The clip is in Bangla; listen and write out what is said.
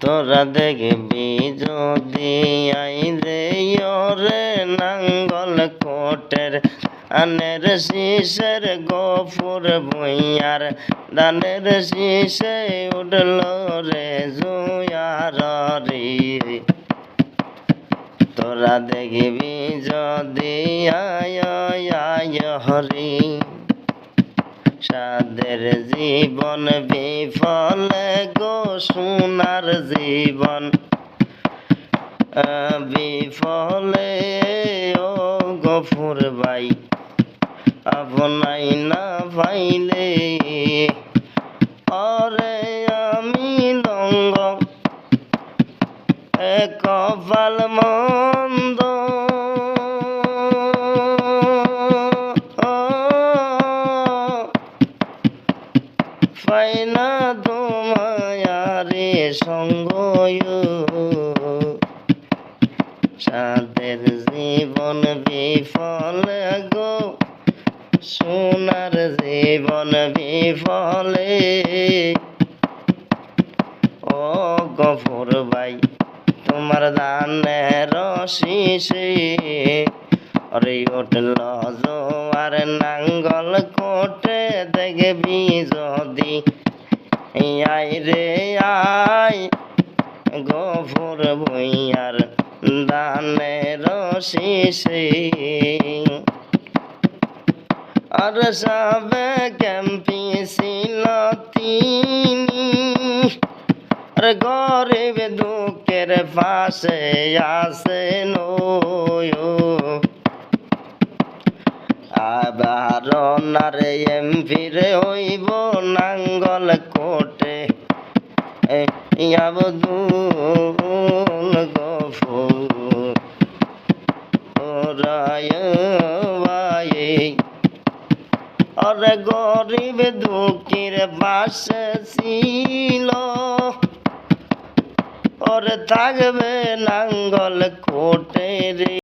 তোরা দেখবি যদি আইরে ওরে নাঙ্গল কোটের আনের শীষের গফুর ভুইয়ার দানের শীষে উঠল রে জুয়ার রে। তোরা দেখবি যদি আয় আয় হরি সাদের জীবন বিফলে গো সোনার জীবন বিফলে ও গফুর ভাই আপনাই না পাইলে অরে আমি লঙ্গ কপাল মন্দ পাইনা তোমায়ারে সঙ্গ সাদের জীবন বিফলে গো সোনার জীবন বিফলে ও গফুর ভাই তোমার দানের শীষে অরে উঠল জোয়ার নাঙ্গল কোটে দেখবি যদি আই রে আই গফুর ভুইয়ার দানের শীষে আর সবে ক্যাম্পি ছিল তিনি আর গরিব দুঃখের পাশে আসে আবার নারে এমপির হইব নাঙ্গল কোটে আব্দুল গফুর রায় ভাই আর গরিব দুঃখের পাশে ছিল ওর থাকবে নাঙ্গল কোটে রে।